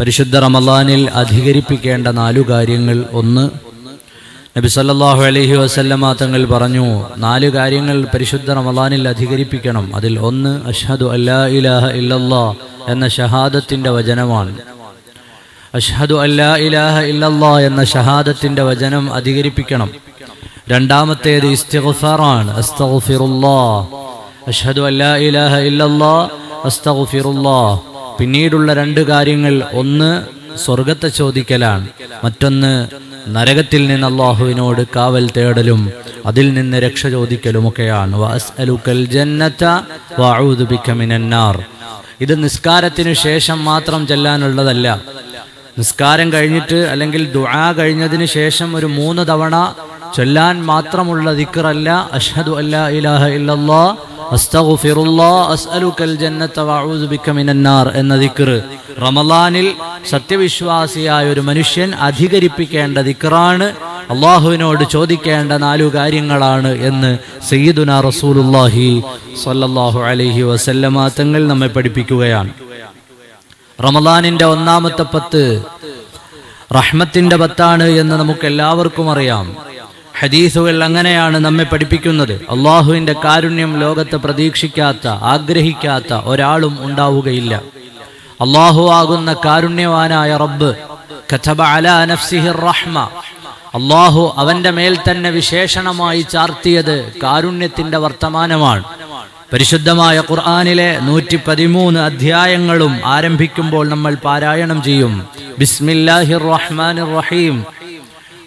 പരിശുദ്ധ റമളാനിൽ അധികരിപ്പിക്കേണ്ട 4 കാര്യങ്ങൾ. 1, നബി സല്ലല്ലാഹു അലൈഹി വസല്ലമ തങ്ങൾ പറഞ്ഞു 4 കാര്യങ്ങൾ പരിശുദ്ധ റമളാനിൽ അധികരിപ്പിക്കണം. അതിൽ 1 അഷ്ഹദു അല്ലാ ഇലാഹ ഇല്ലല്ലാഹ് എന്ന ഷഹാദത്തിന്റെ വചനമാണ്. അഷ്ഹദു അല്ലാ ഇലാഹ ഇല്ലല്ലാഹ് എന്ന ഷഹാദത്തിന്റെ വചനം അധികരിപ്പിക്കണം. രണ്ടാമത്തേത് ഇസ്തിഗ്ഫാറാണ്. അസ്തഗ്ഫിറുല്ലാഹ്. അഷ്ഹദു അല്ലാ ഇലാഹ ഇല്ലല്ലാഹ് അസ്തഗ്ഫിറുല്ലാഹ്. പിന്നീടുള്ള 2 കാര്യങ്ങൾ, 1 സ്വർഗത്തെ ചോദിക്കലാണ്, മറ്റൊന്ന് നരകത്തിൽ നിന്ന് അല്ലാഹുവിനോട് കാവൽ തേടലും അതിൽ നിന്ന് രക്ഷ ചോദിക്കലുമൊക്കെയാണ്. വഅസ്അലുക്കൽ ജന്നത വഅഊദു ബിക മിനന്നാർ. ഇത് നിസ്കാരത്തിനു ശേഷം മാത്രം ചൊല്ലാനുള്ളതല്ല. നിസ്കാരം കഴിഞ്ഞിട്ട് അല്ലെങ്കിൽ ദുആ കഴിഞ്ഞതിന് ശേഷം ഒരു 3 തവണ ചൊല്ലാൻ മാത്രമുള്ള ദിക്റല്ല അഷ്ഹദു അല്ലാ ഇലാഹ ഇല്ലല്ലാഹ് അസ്തഗ്ഫിറുല്ലാഹ് അസ്അലുക്കൽ ജന്നത വഅഊദു ബിക മിനന്നാർ എന്ന ദിക്ർ റമളാനിൽ സത്യവിശ്വാസിയായ ഒരു മനുഷ്യൻ അധികരിപ്പിക്കേണ്ട ദിക്റാണ്. അല്ലാഹുവിനോട് ചോദിക്കേണ്ട 4 കാര്യങ്ങളാണ് എന്ന് സയ്യിദുനാ റസൂലുള്ളാഹി സ്വല്ലല്ലാഹു അലൈഹി വസല്ലമ തങ്ങൾ നമ്മെ പഠിപ്പിക്കുകയാണ്. റമളാനിന്റെ 1-ാമത്തെ 10 റഹ്മത്തിന്റെ 10 എന്ന് നമുക്ക് എല്ലാവർക്കും അറിയാം. ഹദീസുകൾ അങ്ങനെയാണ് നമ്മെ പഠിപ്പിക്കുന്നത്. അള്ളാഹുവിന്റെ കാരുണ്യം ലോകത്ത് പ്രതീക്ഷിക്കാത്ത, ആഗ്രഹിക്കാത്ത ഒരാളും ഉണ്ടാവുകയില്ല. അള്ളാഹു ആകുന്ന കാരുണ്യവാനായ റബ്ബ് കതബ അലാ നഫ്സിഹിർ റഹ്മ, അള്ളാഹു അവന്റെ മേൽ തന്നെ വിശേഷണമായി ചാർത്തിയത് കാരുണ്യത്തിന്റെ വർത്തമാനമാണ്. പരിശുദ്ധമായ ഖുർആനിലെ 113 അധ്യായങ്ങളും ആരംഭിക്കുമ്പോൾ നമ്മൾ പാരായണം ചെയ്യും ബിസ്മില്ലാഹിർ റഹ്മാനിർ റഹീം.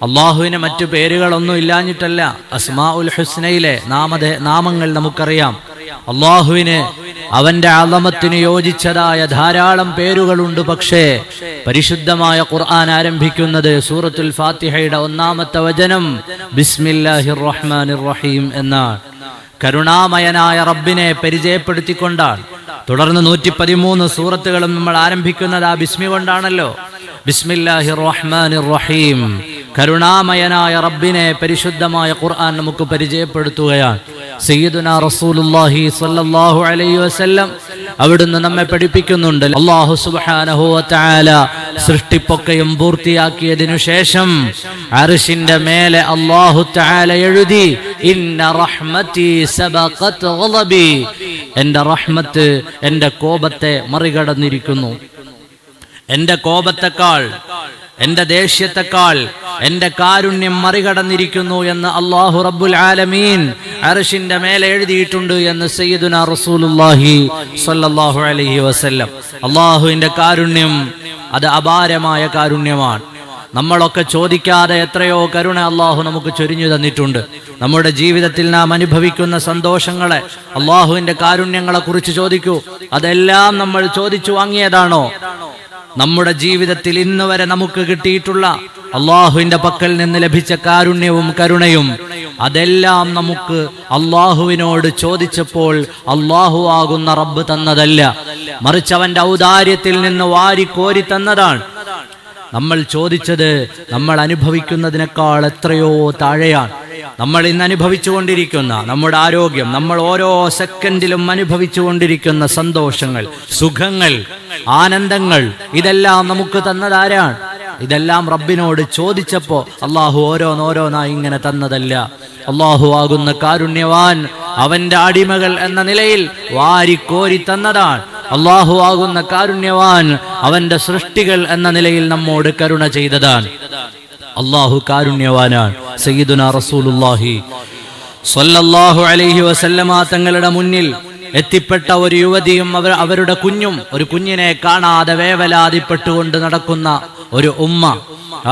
അള്ളാഹുവിന് മറ്റു പേരുകളൊന്നും ഇല്ലാഞ്ഞിട്ടല്ല, അസ്മാഉൽ ഹുസ്നയിലെ നാമങ്ങൾ നമുക്കറിയാം. അള്ളാഹുവിന് അവന്റെ അളമത്തിന് യോജിച്ചതായ ധാരാളം പേരുകളുണ്ട്. പക്ഷേ പരിശുദ്ധമായ ഖുർആൻ ആരംഭിക്കുന്നത് സൂറത്തുൽ ഫാത്തിഹയുടെ 1-ാമത്തെ വചനം ബിസ്മില്ലാഹിർ റഹ്മാനിർ റഹീം എന്നാണ്. കരുണാമയനായ റബ്ബിനെ പരിചയപ്പെടുത്തിക്കൊണ്ടാണ്. തുടർന്ന് 113 സൂറത്തുകളും നമ്മൾ ആരംഭിക്കുന്നത് ആ ബിസ്മി കൊണ്ടാണല്ലോ. ബിസ്മില്ലാഹിർ റഹ്മാനിർ റഹീം. കരുണാമയനായ റബ്ബിനെ പരിശുദ്ധമായ ഖുർആൻ നമുക്ക് പരിചയപ്പെടുത്തുകയാണ്. സയ്യിദുനാ റസൂലുള്ളാഹി സ്വല്ലല്ലാഹു അലൈഹി വസല്ലം അവിടുന്ന് നമ്മെ പഠിപ്പിക്കുന്നുണ്ട്. അല്ലാഹു സുബ്ഹാനഹു വ തആല സൃഷ്ടിപ്പൊക്കെയും പൂർത്തിയാക്കിയതിനു ശേഷം അർശിന്റെ മേലെ അല്ലാഹു തആല എഴുതി ഇന്ന റഹ്മതി സബഖത് ഗളബി. എൻ്റെ റഹ്മത്ത് എൻ്റെ കോപത്തെ മറികടന്നിരിക്കുന്നു. എൻ്റെ കോപത്തെക്കാൾ, എൻ്റെ ദേഷ്യത്തെക്കാൾ എൻ്റെ കാരുണ്യം മറികടന്നിരിക്കുന്നു എന്ന് അല്ലാഹു റബ്ബുൽ ആലമീൻ അർശിന്റെ മേലെ എഴുതിയിട്ടുണ്ട് എന്ന് സയ്യിദുനാ റസൂലുള്ളാഹി സ്വല്ലല്ലാഹു അലൈഹി വസല്ലം. അല്ലാഹുവിന്റെ കാരുണ്യം അത് അപാരമായ കാരുണ്യമാണ്. നമ്മളൊക്കെ ചോദിക്കാതെ എത്രയോ കരുണ അല്ലാഹു നമുക്ക് ചൊരിഞ്ഞു തന്നിട്ടുണ്ട്. നമ്മുടെ ജീവിതത്തിൽ നാം അനുഭവിക്കുന്ന സന്തോഷങ്ങളെ, അല്ലാഹുവിന്റെ കാരുണ്യങ്ങളെ കുറിച്ച് ചോദിക്കൂ. അതെല്ലാം നമ്മൾ ചോദിച്ചു വാങ്ങിയതാണോ? നമ്മുടെ ജീവിതത്തിൽ ഇന്ന് വരെ നമുക്ക് കിട്ടിയിട്ടുള്ള അള്ളാഹുവിന്റെ പക്കൽ നിന്ന് ലഭിച്ച കാരുണ്യവും കരുണയും അതെല്ലാം നമുക്ക് അള്ളാഹുവിനോട് ചോദിച്ചപ്പോൾ അള്ളാഹു ആകുന്ന റബ്ബ് തന്നതല്ല, മറിച്ച് അവന്റെ ഔദാര്യത്തിൽ നിന്ന് വാരിക്കോരി തന്നതാണ്. നമ്മൾ ചോദിച്ചത് നമ്മൾ അനുഭവിക്കുന്നതിനേക്കാൾ എത്രയോ താഴെയാണ്. നമ്മൾ ഇന്ന് അനുഭവിച്ചുകൊണ്ടിരിക്കുന്ന നമ്മുടെ ആരോഗ്യം, നമ്മൾ ഓരോ സെക്കൻഡിലും അനുഭവിച്ചുകൊണ്ടിരിക്കുന്ന സന്തോഷങ്ങൾ, സുഖങ്ങൾ, ആനന്ദങ്ങൾ, ഇതെല്ലാം നമുക്ക് തന്നതാരാണ്? ഇതെല്ലാം റബ്ബിനോട് ചോദിച്ചപ്പോ അള്ളാഹു ഓരോന്നോരോന്നായി ഇങ്ങനെ തന്നതല്ല. അള്ളാഹു ആകുന്ന കാരുണ്യവാൻ അവന്റെ അടിമകൾ എന്ന നിലയിൽ വാരിക്കോരി തന്നതാണ്. അള്ളാഹു ആകുന്ന കാരുണ്യവാൻ അവന്റെ സൃഷ്ടികൾ എന്ന നിലയിൽ നമ്മോട് കരുണ ചെയ്തതാണ്. അള്ളാഹു കാരുണ്യവാനാണ്. സയ്യിദുനാ റസൂലുള്ളാഹി സ്വല്ലല്ലാഹു അലൈഹി വസല്ലമ തങ്ങളുടെ മുന്നിൽ എത്തിപ്പെട്ട ഒരു യുവതിയും അവരുടെ കുഞ്ഞും, ഒരു കുഞ്ഞിനെ കാണാതെ വേവലാതിപ്പെട്ടുകൊണ്ട് നടക്കുന്ന ഒരു ഉമ്മ.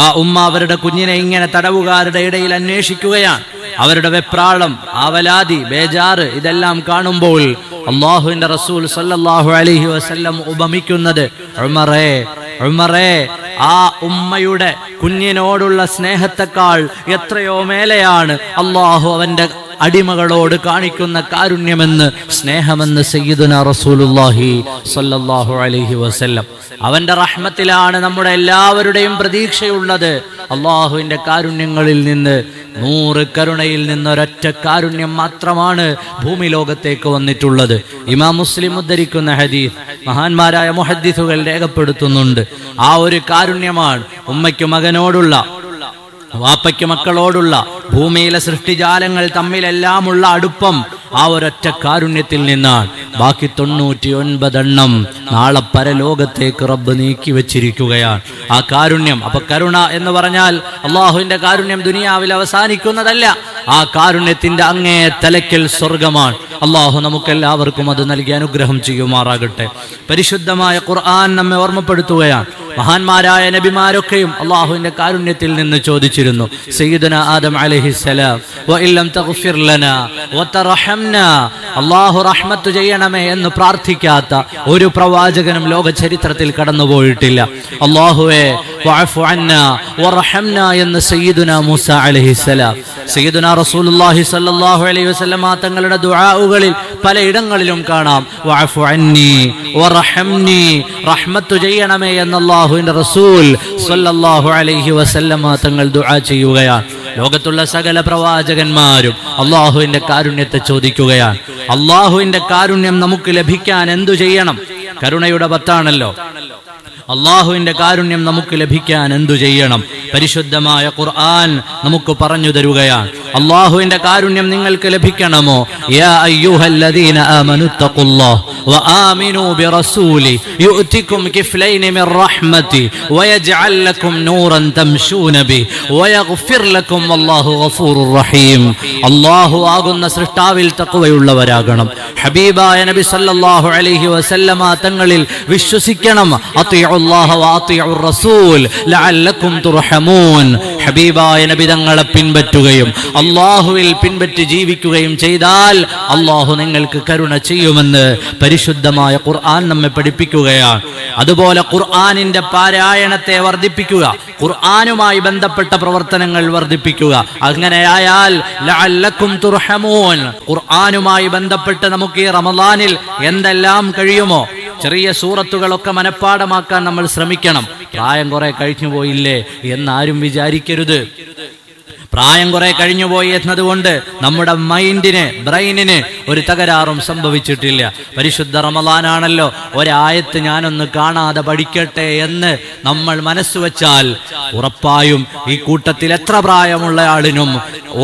ആ ഉമ്മ അവരുടെ കുഞ്ഞിനെ ഇങ്ങനെ തടവുകാരുടെ ഇടയിൽ അന്വേഷിക്കുകയാണ്. അവരുടെ വെപ്രാളം, ആവലാതി, ബേജാറ് ഇതെല്ലാം കാണുമ്പോൾ അല്ലാഹുവിന്റെ റസൂൽ സല്ലല്ലാഹു അലൈഹി വസല്ലം ഉപമിക്കുന്നത് ഉമറേ, ആ ഉമ്മയുടെ കുഞ്ഞിനോടുള്ള സ്നേഹത്തെക്കാൾ എത്രയോ മേലെയാണ് അല്ലാഹു അവന്റെ അടിമകളോട് കാണിക്കുന്ന കാരുണ്യമെന്ന്, സ്നേഹമെന്ന് സയ്യിദുനാ റസൂലുള്ളാഹി സ്വല്ലല്ലാഹു അലൈഹി വസല്ലം. അവന്റെ റഹ്മത്തിലാണ് നമ്മുടെ എല്ലാവരുടെയും പ്രതീക്ഷയുള്ളത്. അള്ളാഹുവിന്റെ കാരുണ്യങ്ങളിൽ നിന്ന്, 100 കരുണയിൽ നിന്ന് ഒരൊറ്റ കാരുണ്യം മാത്രമാണ് ഭൂമി ലോകത്തേക്ക് വന്നിട്ടുള്ളത്. ഇമാം മുസ്ലിം ഉദ്ധരിക്കുന്ന ഹദീസ് മഹാന്മാരായ മുഹദ്ദിസുകൾ രേഖപ്പെടുത്തുന്നുണ്ട്. ആ ഒരു കാരുണ്യമാണ് ഉമ്മയ്ക്ക് മകനോടുള്ള, വാപ്പയ്ക്ക് മക്കളോടുള്ള, ഭൂമിയിലെ സൃഷ്ടിജാലങ്ങൾ തമ്മിലെല്ലാമുള്ള അടുപ്പം ആ ഒരൊറ്റ കാരുണ്യത്തിൽ നിന്നാണ്. ബാക്കി 99 നാളെ പരലോകത്തേക്ക് റബ്ബ് നീക്കി വെച്ചിരിക്കുകയാണ്. ആ കാരുണ്യം, അപ്പൊ കരുണ എന്ന് പറഞ്ഞാൽ അള്ളാഹുവിന്റെ കാരുണ്യം ദുനിയാവിൽ അവസാനിക്കുന്നതല്ല, ആ കാരുണ്യത്തിന്റെ അങ്ങേ തലക്കൽ സ്വർഗമാണ്. അള്ളാഹു നമുക്കെല്ലാവർക്കും അത് നൽകി അനുഗ്രഹം ചെയ്യുമാറാകട്ടെ. പരിശുദ്ധമായ ഖുർആൻ നമ്മെ ഓർമ്മപ്പെടുത്തുകയാണ്. മഹാന്മാരായ നബിമാരൊക്കെയും അള്ളാഹുവിന്റെ കാരുണ്യത്തിൽ നിന്ന് ചോദിച്ചിരുന്നു. സയ്യിദുനാ ആദം അലൈഹിസ്സലാം വഇല്ലം തഗ്ഫിർ ലനാ വതർഹംനാ, അള്ളാഹു റഹ്മത്ത് ചെയ്യണമേ എന്ന് പ്രാർത്ഥിക്കാത്ത ഒരു പ്രവാചകനും ലോക ചരിത്രത്തിൽ കടന്നുപോയിട്ടില്ല. അള്ളാഹുവേ വഅഫു അന്നാ വർഹംനാ എന്ന് സയ്യിദുനാ മൂസ അലൈഹിസ്സലാം, സയ്യിദുനാ റസൂലുള്ളാഹി സ്വല്ലല്ലാഹു അലൈഹി വസല്ലമ തങ്ങളുടെ ദുആകളിൽ പലയിടങ്ങളിലും കാണാം വഅഫു അന്നി വർഹംനി, റഹ്മത്ത് ചെയ്യണമേ എന്ന് അല്ലാഹുവിന്റെ റസൂൽ സ്വല്ലല്ലാഹു അലൈഹി വസല്ലമ തങ്ങൾ ദുആ ചെയ്യുകയാണ്. ലോകത്തുള്ള സകല പ്രവാചകന്മാരും അള്ളാഹുവിന്റെ കാരുണ്യത്തെ ചോദിക്കുകയാണ്. അള്ളാഹുവിന്റെ കാരുണ്യം നമുക്ക് ലഭിക്കാൻ എന്തു ചെയ്യണം? കരുണയുടെ 10 അള്ളാഹുവിന്റെ കാരുണ്യം നമുക്ക് ലഭിക്കാൻ എന്തു ചെയ്യണം? പരിശുദ്ധമായ ഖുർആൻ നമുക്ക് പറഞ്ഞു തരുകയാണ്. അള്ളാഹുവിന്റെ കാരുണ്യം നിങ്ങൾക്ക് ലഭിക്കണമോ? യാ അയ്യുഹല്ലദീന ആമനു തഖുല്ലാഹ് വആമിനൂ ബിറസൂലി യുഅതികും കിഫ്ലൈനി മിർ റഹ്മതി വയജ്അൽ ലക്കും നൂറൻ തംശൂന ബി വയഗ്ഫിർ ലക്കും വല്ലാഹു ഗഫൂറുർ റഹീം. അള്ളാഹു ആകുന്ന സൃഷ്ടാവിൽ തഖ്വയുള്ളവരാകണം. ഹബീബായ നബി സല്ലല്ലാഹു അലൈഹി വസല്ലമ തങ്ങളിൽ വിശ്വസിക്കണം. അത്തിഉല്ലാഹ വഅത്തിഉർ റസൂൽ ലഅല്ലക്കും തുർഹമൂൻ. ഹബീബായ നബി തങ്ങളെ പിൻപറ്റുകയും അള്ളാഹുവിൽ പിൻപറ്റി ജീവിക്കുകയും ചെയ്താൽ അള്ളാഹു നിങ്ങൾക്ക് കരുണ ചെയ്യുമെന്ന് പരിശുദ്ധമായ ഖുർആൻ നമ്മെ പഠിപ്പിക്കുകയാണ്. അതുപോലെ ഖുർആനിന്റെ പാരായണത്തെ വർദ്ധിപ്പിക്കുക, ഖുർആനുമായി ബന്ധപ്പെട്ട പ്രവർത്തനങ്ങൾ വർദ്ധിപ്പിക്കുക. അങ്ങനെയായാൽ ലഅല്ലക്കും തുർഹമൂൻ. ഖുർആനുമായി ബന്ധപ്പെട്ട് നമുക്ക് ഈ റമളാനിൽ എന്തെല്ലാം കഴിയുമോ ചെറിയ സൂറത്തുകളൊക്കെ മനഃപ്പാഠമാക്കാൻ നമ്മൾ ശ്രമിക്കണം. പ്രായം കുറെ കഴിഞ്ഞു പോയില്ലേ എന്നാരും വിചാരിക്കരുത്. പ്രായം കുറെ കഴിഞ്ഞുപോയി എന്നതുകൊണ്ട് നമ്മുടെ മൈൻഡിന്, ബ്രെയിനിന് ഒരു തകരാറും സംഭവിച്ചിട്ടില്ല. പരിശുദ്ധ റമളാനാണല്ലോ, ഒരായത്ത് ഞാനൊന്ന് കാണാതെ പഠിക്കട്ടെ എന്ന് നമ്മൾ മനസ്സുവെച്ചാൽ ഉറപ്പായും ഈ കൂട്ടത്തിൽ എത്ര പ്രായമുള്ള ആളിനും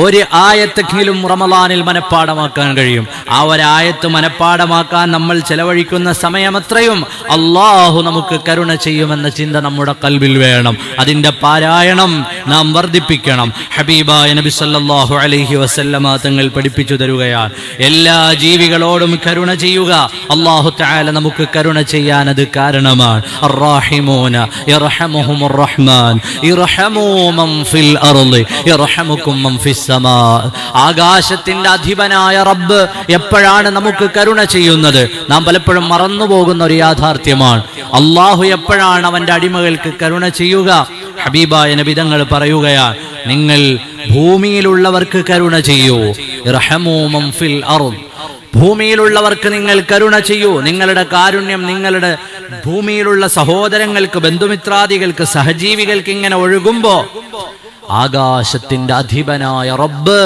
ഒരു ആയത്തെങ്കിലും റമളാനിൽ മനഃപ്പാഠമാക്കാൻ കഴിയും. ആ ഒരായത്ത് മനഃപ്പാഠമാക്കാൻ നമ്മൾ ചെലവഴിക്കുന്ന സമയം അത്രയും അള്ളാഹു നമുക്ക് കരുണ ചെയ്യുമെന്ന ചിന്ത നമ്മുടെ കൽബിൽ വേണം. അതിന്റെ പാരായണം നാം വർദ്ധിപ്പിക്കണം. ഹബീബായ നബി സല്ലല്ലാഹു അലൈഹി വസല്ലമ തങ്ങൾ പഠിപ്പിച്ചു തരുകയാണ്, എല്ലാ ജീവികളോടും കരുണ ചെയ്യുക. അല്ലാഹു തആല നമുക്ക് കരുണ ചെയ്യാൻ അത് കാരണമാണ്. അർറഹീമൂന യർഹമുഹുമുർ റഹ്മാൻ ഇർഹമൂ മൻ ഫിൽ അർളി യർഹമുകും മൻ ഫിസ് സമാ. ആകാശത്തിന്റെ അധിപനായ റബ്ബ് എപ്പോഴാണ് നമുക്ക് കരുണ ചെയ്യുന്നത്? നാം പലപ്പോഴും മറന്നുപോകുന്ന ഒരു യാഥാർത്ഥ്യമാണ്. അല്ലാഹു എപ്പോഴാണ് അവന്റെ അടിമകൾക്ക് കരുണ ചെയ്യുക? ഹബീബായ നബി തങ്ങൾ പറയുകയാണ്, നിങ്ങൾ ഭൂമിയിലുള്ളവർക്ക് കരുണ ചെയ്യൂ. ഇർഹമൂ മൻ ഫിൽ അർള്, ഭൂമിയിലുള്ളവർക്ക് നിങ്ങൾ കരുണ ചെയ്യൂ. നിങ്ങളുടെ കാരുണ്യം നിങ്ങളുടെ ഭൂമിയിലുള്ള സഹോദരങ്ങൾക്ക്, ബന്ധുമിത്രാദികൾക്ക്, സഹജീവികൾക്ക് ഇങ്ങനെ ഒഴുകുമ്പോ ആകാശത്തിന്റെ അധിപനായ റബ്ബ്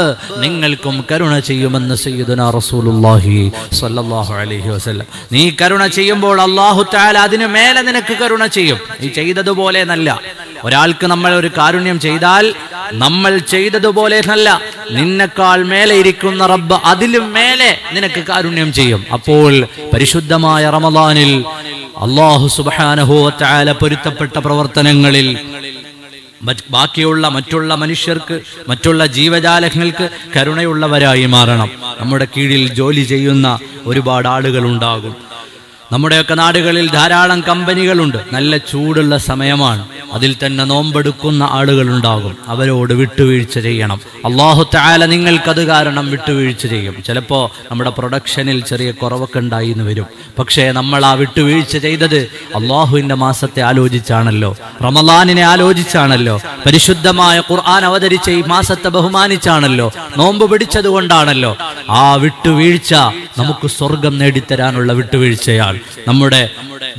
നിങ്ങൾക്കും കരുണ ചെയ്യുമെന്ന് സയ്യിദുനാ റസൂലുള്ളാഹി സ്വല്ലല്ലാഹു അലൈഹി വസല്ലം. നീ കരുണ ചെയ്യുമ്പോൾ അല്ലാഹു തആല അതിനു മേലെ നിനക്ക് കരുണ ചെയ്യും. നീ ചെയ്തതുപോലെ എന്നല്ല. ഒരാൾക്ക് നമ്മൾ ഒരു കാരുണ്യം ചെയ്താൽ നമ്മൾ ചെയ്തതുപോലെ എന്നല്ല, നിന്നെക്കാൾ മേലെ ഇരിക്കുന്ന റബ്ബ് അതിലും മേലെ നിനക്ക് കാരുണ്യം ചെയ്യും. അപ്പോൾ പരിശുദ്ധമായ റമളാനിൽ അല്ലാഹു സുബ്ഹാനഹു വ തആല പൊരുത്തപ്പെട്ട പ്രവർത്തനങ്ങളിൽ ബാക്കിയുള്ള മറ്റുള്ള മനുഷ്യർക്ക്, മറ്റുള്ള ജീവജാലങ്ങൾക്ക് കരുണയുള്ളവരായി മാറണം. നമ്മുടെ കീഴിൽ ജോലി ചെയ്യുന്ന ഒരുപാട് ആളുകൾ ഉണ്ടാകും. നമ്മുടെയൊക്കെ നാടുകളിൽ ധാരാളം കമ്പനികളുണ്ട്. നല്ല ചൂടുള്ള സമയമാണ്. അതിൽ തന്നെ നോമ്പെടുക്കുന്ന ആളുകളുണ്ടാകും. അവരോട് വിട്ടുവീഴ്ച ചെയ്യണം. അല്ലാഹു തആല നിങ്ങൾക്കത് കാരണം വിട്ടുവീഴ്ച ചെയ്യും. ചിലപ്പോൾ നമ്മുടെ പ്രൊഡക്ഷനിൽ ചെറിയ കുറവൊക്കെ ഉണ്ടായിന്ന് വരും. പക്ഷേ നമ്മൾ ആ വിട്ടുവീഴ്ച ചെയ്തത് അല്ലാഹുവിന്റെ മാസത്തെ ആലോചിച്ചാണല്ലോ, റമളാനിനെ ആലോചിച്ചാണല്ലോ, പരിശുദ്ധമായ ഖുർആൻ അവതരിച്ച ഈ മാസത്തെ ബഹുമാനിച്ചാണല്ലോ, നോമ്പ് പിടിച്ചത് കൊണ്ടാണല്ലോ. ആ വിട്ടുവീഴ്ച നമുക്ക് സ്വർഗം നേടിത്തരാനുള്ള വിട്ടുവീഴ്ചയാണ്. നമ്മുടെ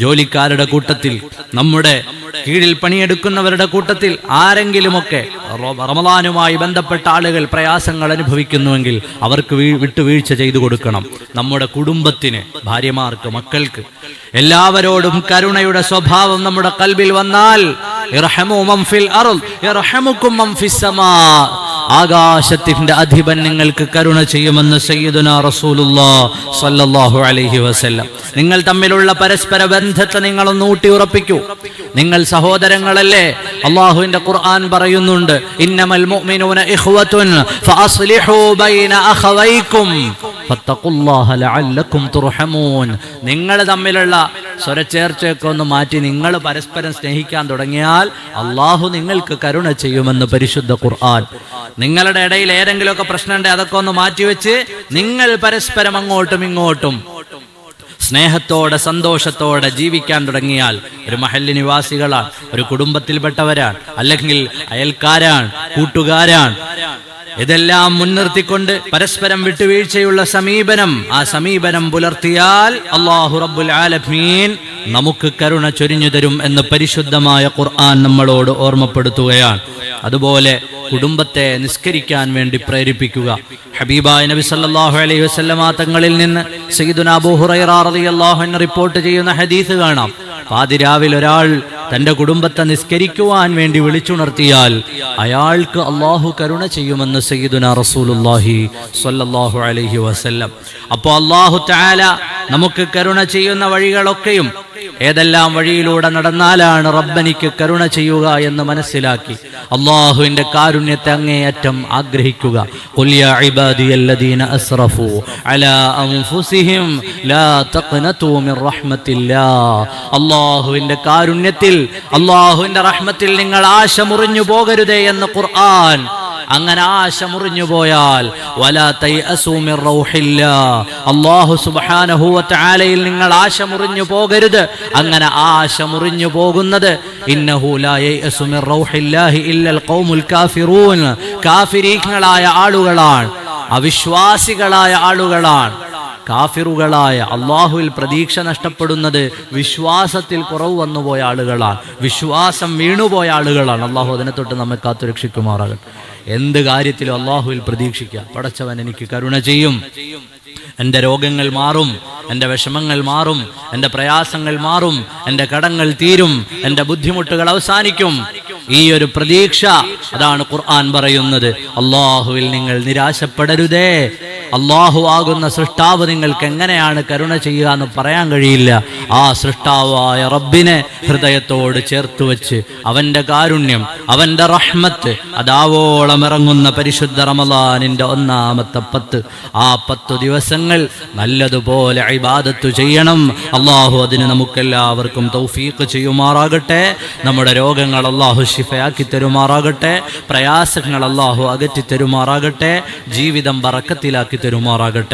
ജോലിക്കാരുടെ കൂട്ടത്തിൽ, നമ്മുടെ കീഴിൽ പണിയെടുക്കുന്നവരുടെ കൂട്ടത്തിൽ ആരെങ്കിലുമൊക്കെ റമദാനുമായി ബന്ധപ്പെട്ട ആളുകൾ പ്രയാസങ്ങൾ അനുഭവിക്കുന്നുവെങ്കിൽ അവർക്ക് വിട്ടുവീഴ്ച ചെയ്തു കൊടുക്കണം. നമ്മുടെ കുടുംബത്തിന്, ഭാര്യമാർക്ക്, മക്കൾക്ക്, എല്ലാവരോടും കരുണയുടെ സ്വഭാവം നമ്മുടെ ഖൽബിൽ വന്നാൽ ഇർഹമു മൻ ഫിൽ അർദ് യർഹമുകും മൻ ഫിസ് സമാ, ആകാശത്തിന്റെ അധിപൻ നിങ്ങൾക്ക് കരുണ ചെയ്യുമെന്ന് സയ്യിദുനാ റസൂലുള്ളാഹി സ്വല്ലല്ലാഹു അലൈഹി വസല്ലം. നിങ്ങൾ തമ്മിലുള്ള പരസ്പര ബന്ധത്തെ നിങ്ങളൊന്ന് ഊട്ടിയുറപ്പിക്കൂ. നിങ്ങൾ സഹോദരങ്ങളല്ലേ? അല്ലാഹുവിന്റെ ഖുർആൻ പറയുന്നുണ്ട്, ഇന്നമൽ മുഅ്മിനൂന ഇഖ്വത്തുൻ ഫഅസ്ലിഹൂ ബൈന അഖവൈക്കും ഫത്തഖുല്ലാഹ ലഅല്ലക്കും തുർഹമൂൻ. നിങ്ങൾ തമ്മിലുള്ള സ്വരച്ചേർച്ചയൊക്കെ ഒന്ന് മാറ്റി നിങ്ങൾ പരസ്പരം സ്നേഹിക്കാൻ തുടങ്ങിയാൽ അള്ളാഹു നിങ്ങൾക്ക് കരുണ ചെയ്യുമെന്ന് പരിശുദ്ധ ഖുർആൻ. നിങ്ങളുടെ ഇടയിൽ ഏതെങ്കിലുമൊക്കെ പ്രശ്നമുണ്ടെങ്കിൽ അതൊക്കെ ഒന്ന് മാറ്റിവെച്ച് നിങ്ങൾ പരസ്പരം അങ്ങോട്ടും ഇങ്ങോട്ടും സ്നേഹത്തോടെ സന്തോഷത്തോടെ ജീവിക്കാൻ തുടങ്ങിയാൽ, ഒരു മഹല്ല് നിവാസികളാണ്, ഒരു കുടുംബത്തിൽപ്പെട്ടവരാണ്, അല്ലെങ്കിൽ അയൽക്കാരാണ്, കൂട്ടുകാരാണ്, ഇതെല്ലാം മുൻനിർത്തിക്കൊണ്ട് പരസ്പരം വിട്ടുവീഴ്ചയുള്ള സമീപനം, ആ സമീപനം പുലർത്തിയാൽ അല്ലാഹു റബ്ബുൽ ആലമീൻ നമുക്ക് കരുണ ചൊരിഞ്ഞു തരും എന്ന് പരിശുദ്ധമായ ഖുർആൻ നമ്മളോട് ഓർമ്മപ്പെടുത്തുകയാണ്. അതുപോലെ കുടുംബത്തെ നിസ്കരിക്കാൻ വേണ്ടി പ്രേരിപ്പിക്കുക. ഹബീബായ നബി സല്ലല്ലാഹു അലൈഹി വസല്ലമ തങ്ങളിൽ നിന്ന് സയ്യിദുനാ അബൂ ഹുറൈറ റളിയല്ലാഹു അൻഹു റിപ്പോർട്ട് ചെയ്യുന്ന ഹദീസ് കാണാം. പാതിരാവിൽ ഒരാൾ തന്റെ കുടുംബത്തെ നിസ്കരിക്കുവാൻ വേണ്ടി വിളിച്ചുണർത്തിയാൽ അയാൾക്ക് അള്ളാഹു കരുണ ചെയ്യുമെന്ന് സയ്യിദുനാ റസൂലുള്ളാഹി സ്വല്ലല്ലാഹു അലൈഹി വസല്ലം. അപ്പോൾ അല്ലാഹു തആല നമുക്ക് കരുണ ചെയ്യുന്ന വഴികളൊക്കെയും ഏതെല്ലാം വഴിയിലൂടെ നടന്നാലാണ് റബ്ബനിക്ക് കരുണ ചെയ്യുക എന്ന് മനസ്സിലാക്കി അള്ളാഹുവിന്റെ കാരുണ്യത്തെ അങ്ങേയറ്റം ആഗ്രഹിക്കുക. ഖുൽ യാ ഇബാദിയല്ലദീന അസ്റഫു അലാ അൻഫുസിഹിം ലാ തഖ്നതു മിർ റഹ്മത്തില്ലാഹ്. അള്ളാഹുവിന്റെ കാരുണ്യത്തിൽ, അള്ളാഹുവിന്റെ റഹ്മത്തിൽ നിങ്ങൾ ആശ മുറിഞ്ഞു പോകരുതേ എന്ന് ഖുർആൻ. അങ്ങനെ ആശ മുറിഞ്ഞു പോയാൽ വലാ തയഅസൂ മിർ റൗഹില്ലാഹ്, അല്ലാഹു സുബ്ഹാനഹു വ തആലയിൽ നിങ്ങൾ ആശ മുറിഞ്ഞു പോകരുത്. അങ്ങനെ ആശ മുറിഞ്ഞു പോകുന്നത് ഇന്നഹു ലാ യയഅസു മിർ റൗഹില്ലാഹി ഇല്ലൽ ഖൗമുൽ കാഫിറൂൻ, കാഫിരീങ്ങളായ ആളുകളാണ്, അവിശ്വാസികളായ ആളുകളാണ്, കാഫിറുകളായ, അള്ളാഹുവിൽ പ്രതീക്ഷ നഷ്ടപ്പെടുന്നത് വിശ്വാസത്തിൽ കുറവ് വന്നുപോയ ആളുകളാണ്, വിശ്വാസം വീണുപോയ ആളുകളാണ്. അള്ളാഹു അതിനെ തൊട്ട് നമ്മെ കാത്തുരക്ഷിക്കുമാറാകട്ടെ. എന്ത് കാര്യത്തിലും അള്ളാഹുവിൽ പ്രതീക്ഷിക്കുക. പടച്ചവൻ എനിക്ക് കരുണ ചെയ്യും, എൻ്റെ രോഗങ്ങൾ മാറും, എൻ്റെ വിഷമങ്ങൾ മാറും, എൻ്റെ പ്രയാസങ്ങൾ മാറും, എൻ്റെ കടങ്ങൾ തീരും, എൻ്റെ ബുദ്ധിമുട്ടുകൾ അവസാനിക്കും. ഈ ഒരു പ്രതീക്ഷ, അതാണ് ഖുർആൻ പറയുന്നത്. അള്ളാഹുവിൽ നിങ്ങൾ നിരാശപ്പെടരുതേ. അള്ളാഹു ആകുന്ന സൃഷ്ടാവ് നിങ്ങൾക്ക് എങ്ങനെയാണ് കരുണ ചെയ്യുക എന്ന് പറയാൻ കഴിയില്ല. ആ സൃഷ്ടാവായ റബ്ബിനെ ഹൃദയത്തോട് ചേർത്ത് വെച്ച് അവൻ്റെ കാരുണ്യം, അവൻ്റെ റഹ്മത്ത് അതാവോളം ഇറങ്ങുന്ന പരിശുദ്ധ റമളാനിന്റെ ഒന്നാമത്തെ 10, ആ 10 ദിവസങ്ങൾ നല്ലതുപോലെ ഇബാദത്ത് ചെയ്യണം. അള്ളാഹു അതിന് നമുക്കെല്ലാവർക്കും തൗഫീഖ് ചെയ്യുമാറാകട്ടെ. നമ്മുടെ രോഗങ്ങൾ അള്ളാഹു ശിഫയാക്കി തരുമാറാകട്ടെ. പ്രയാസങ്ങൾ അള്ളാഹു അകറ്റി തരുമാറാകട്ടെ. ജീവിതം ബറക്കത്തിലാക്കി തരുമാറാകട്ടെ.